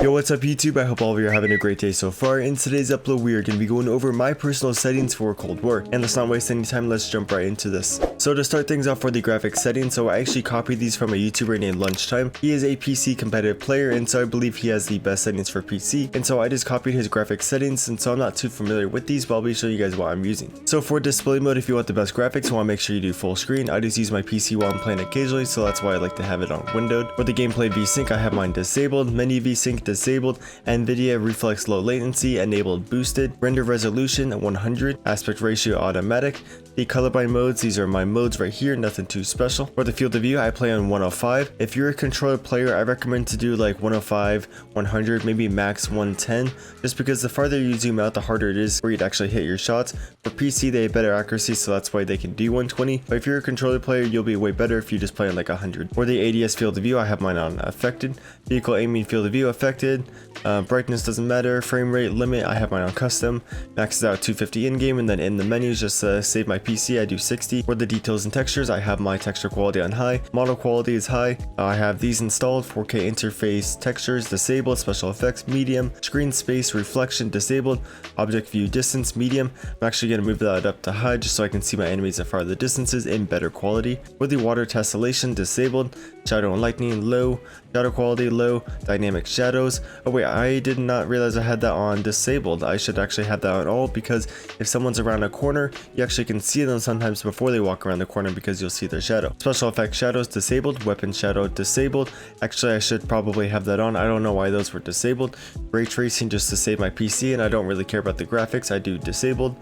Yo, what's up YouTube? I hope all of you are having a great day so far. In today's upload, we are going to be going over my personal settings for Cold War. And let's not waste any time, let's jump right into this. So to start things off for the graphics settings, so I actually copied these from a YouTuber named Lunchtime. He is a PC competitive player, and so I believe he has the best settings for PC. And so I just copied his graphics settings, and so I'm not too familiar with these, but I'll be showing you guys what I'm using. So for display mode, if you want the best graphics, you want to make sure you do full screen. I just use my PC while I'm playing occasionally, so that's why I like to have it on windowed. For the gameplay VSync, I have mine disabled, menu VSync disabled, NVIDIA reflex low latency enabled boosted, render resolution 100, aspect ratio automatic. The colorblind modes, these are my modes right here, nothing too special. For the field of view, I play on 105. If you're a controller player, I recommend to do like 105, 100, maybe max 110, just because the farther you zoom out, the harder it is for you to actually hit your shots. For PC, they have better accuracy, so that's why they can do 120. But if you're a controller player, you'll be way better if you just play on like 100. For the ADS field of view, I have mine on affected. Vehicle aiming field of view affected. Brightness doesn't matter. Frame rate limit, I have mine on custom. Maxes out 250 in game, and then in the menus, just save my PC, I do 60. For the details and textures, I have my texture quality on high. Model quality is high. I have these installed. 4K interface textures disabled. Special effects medium. Screen space reflection disabled. Object view distance medium. I'm actually going to move that up to high just so I can see my enemies at farther distances in better quality. For the water tessellation disabled. Shadow and lightning low. Shadow quality low. Dynamic shadows. Oh wait, I did not realize I had that on disabled. I should actually have that on all, because if someone's around a corner, you actually can see them sometimes before they walk around the corner because you'll see their shadow. Special effect shadows disabled. Weapon shadow disabled. Actually, I should probably have that on. I don't know why those were disabled. Ray tracing just to save my PC, and I don't really care about the graphics. I do disabled.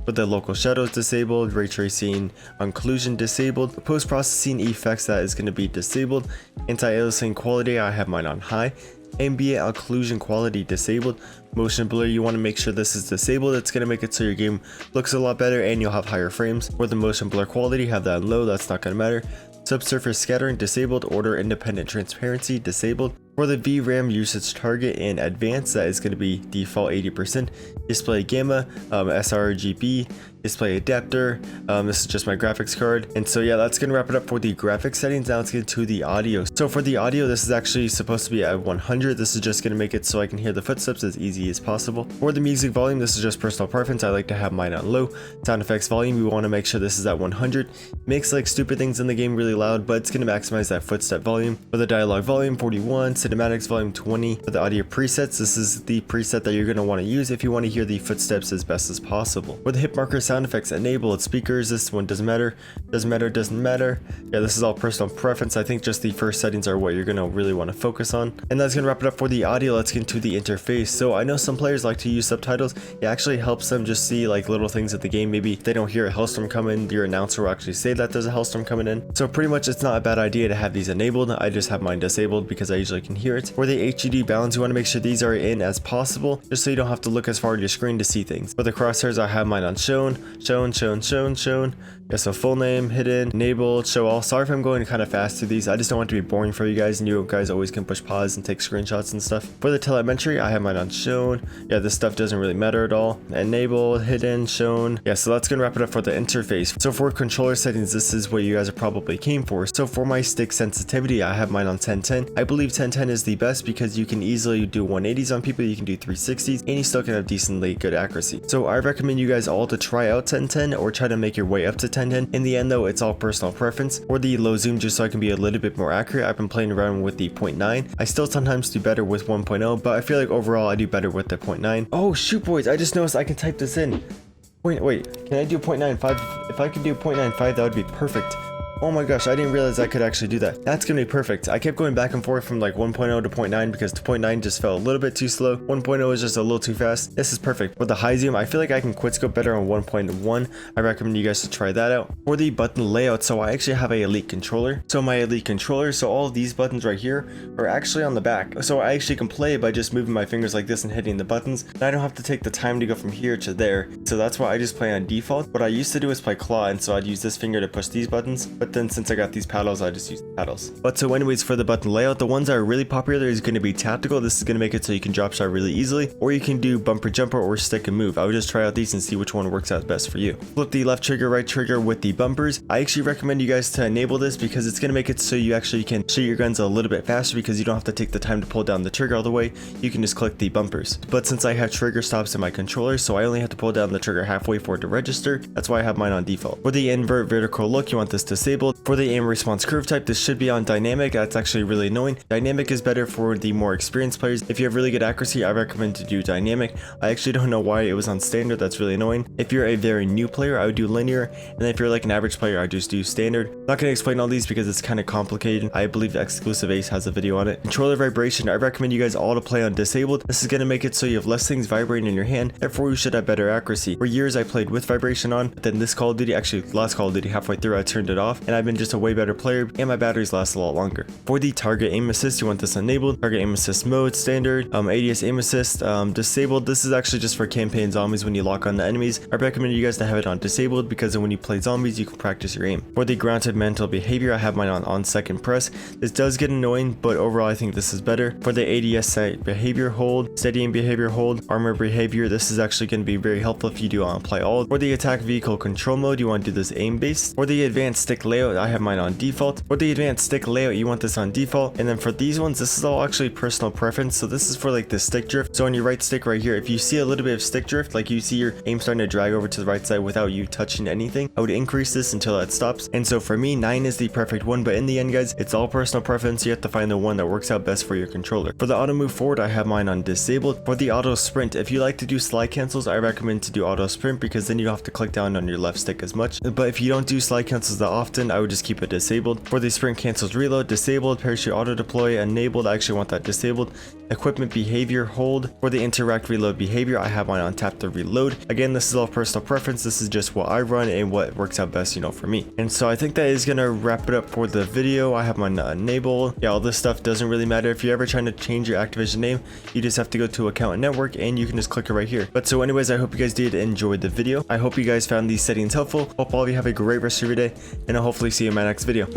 But the local shadows disabled, ray tracing occlusion disabled, post-processing effects, that is going to be disabled. Anti-aliasing quality, I have mine on high. Ambient occlusion quality disabled. Motion blur, you want to make sure this is disabled. It's going to make it so your game looks a lot better and you'll have higher frames. For the motion blur quality, have that on low, that's not going to matter. Subsurface scattering disabled. Order independent transparency disabled. For the VRAM usage target in advanced, that is going to be default 80%. Display gamma, sRGB, display adapter. This is just my graphics card. And so yeah, that's going to wrap it up for the graphics settings. Now let's get to the audio. So for the audio, this is actually supposed to be at 100. This is just going to make it so I can hear the footsteps as easy as possible. For the music volume, this is just personal preference. I like to have mine on low. Sound effects volume, we want to make sure this is at 100. Makes like stupid things in the game really loud, but it's going to maximize that footstep volume. For the dialogue volume, 41. Cinematics volume 20. For the audio presets, this is the preset that you're going to want to use if you want to hear the footsteps as best as possible. For the hit marker sound effects enabled, speakers, this one doesn't matter. Doesn't matter. Yeah, this is all personal preference. I think just the first settings are what you're going to really want to focus on. And that's going to wrap it up for the audio. Let's get into the interface. So I know some players like to use subtitles. It actually helps them just see like little things at the game. Maybe if they don't hear a hellstorm coming, your announcer will actually say that there's a hellstorm coming in. So pretty much it's not a bad idea to have these enabled. I just have mine disabled because I usually can hear it. For the HUD balance, you want to make sure these are in as possible, just so you don't have to look as far at your screen to see things. For the crosshairs, I have mine on shown. Yeah, so full name, hidden, enabled, show all. Sorry if I'm going kind of fast through these. I just don't want it to be boring for you guys, and you guys always can push pause and take screenshots and stuff. For the telemetry, I have mine on shown. Yeah, this stuff doesn't really matter at all. Enabled, hidden, shown. Yeah, so that's gonna wrap it up for the interface. So for controller settings, this is what you guys are probably came for. So for my stick sensitivity, I have mine on 1010. I believe 1010 is the best because you can easily do 180s on people, you can do 360s, and you still can have decently good accuracy. So I recommend you guys all to try out 1010 or try to make your way up to 1010. In the end though, it's all personal preference. For the low zoom, just so I can be a little bit more accurate, I've been playing around with the 0.9. I still sometimes do better with 1.0, but I feel like overall I do better with the 0.9. Oh shoot boys, I just noticed I can type this in. Wait, can I do 0.95? If I could do 0.95, that would be perfect. Oh my gosh, I didn't realize I could actually do that. That's gonna be perfect. I kept going back and forth from like 1.0 to 0.9 because 0.9 just felt a little bit too slow. 1.0 is just a little too fast. This is perfect. For the high zoom, I feel like I can quickscope better on 1.1. I recommend you guys to try that out. For the button layout, so I actually have a Elite controller. So my Elite controller, so all of these buttons right here are actually on the back. So I actually can play by just moving my fingers like this and hitting the buttons. And I don't have to take the time to go from here to there. So that's why I just play on default. What I used to do is play claw, and so I'd use this finger to push these buttons. But but then since I got these paddles, I just use the paddles. But so anyways, for the button layout, the ones that are really popular is going to be tactical. This is going to make it so you can drop shot really easily, or you can do bumper jumper or stick and move. I would just try out these and see which one works out best for you. Flip the left trigger, right trigger with the bumpers. I actually recommend you guys to enable this because it's going to make it so you actually can shoot your guns a little bit faster because you don't have to take the time to pull down the trigger all the way. You can just click the bumpers. But since I have trigger stops in my controller, so I only have to pull down the trigger halfway for it to register, that's why I have mine on default. For the invert vertical look, you want this disabled. For the aim response curve type, this should be on dynamic. That's actually really annoying. Dynamic is better for the more experienced players. If you have really good accuracy, I recommend to do dynamic. I actually don't know why it was on standard. That's really annoying. If you're a very new player, I would do linear, and if you're like an average player, I just do standard. I'm not going to explain all these because it's kind of complicated. I believe Exclusive Ace has a video on it. Controller vibration, I recommend you guys all to play on disabled. This is going to make it so you have less things vibrating in your hand, therefore you should have better accuracy. For years I played with vibration on, but then this Call of Duty, actually last Call of Duty, halfway through I turned it off, and I've been just a way better player, and my batteries last a lot longer. For the target aim assist, you want this enabled. Target aim assist mode, standard. ADS aim assist, disabled. This is actually just for campaign zombies when you lock on the enemies. I recommend you guys to have it on disabled because then when you play zombies, you can practice your aim. For the grounded mental behavior, I have mine on second press. This does get annoying, but overall I think this is better. For the ADS sight behavior hold, steady aim behavior hold, armor behavior, this is actually going to be very helpful if you do apply all. For the attack vehicle control mode, you want to do this aim based. For the advanced stick layout, I have mine on default. For the advanced stick layout, you want this on default. And then for these ones, this is all actually personal preference. So this is for like the stick drift. So on your right stick right here, if you see a little bit of stick drift, like you see your aim starting to drag over to the right side without you touching anything, I would increase this until that stops. And so for me, 9 is the perfect one, but in the end guys, it's all personal preference. You have to find the one that works out best for your controller. For the auto move forward, I have mine on disabled. For the auto sprint, if you like to do slide cancels, I recommend to do auto sprint because then you don't have to click down on your left stick as much. But if you don't do slide cancels that often, I would just keep it disabled. For the sprint cancels reload, disabled. Parachute auto deploy, enabled. I actually want that disabled. Equipment behavior hold. For the interact reload behavior, I have mine on tap to reload. Again, this is all personal preference. This is just what I run and what works out best, for me. And so I think that is gonna wrap it up for the video. I have mine enable. Yeah, all this stuff doesn't really matter. If you're ever trying to change your Activision name, you just have to go to account and network and you can just click it right here. But so anyways, I hope you guys did enjoy the video. I hope you guys found these settings helpful. Hope all of you have a great rest of your day, and I'll hopefully see you in my next video.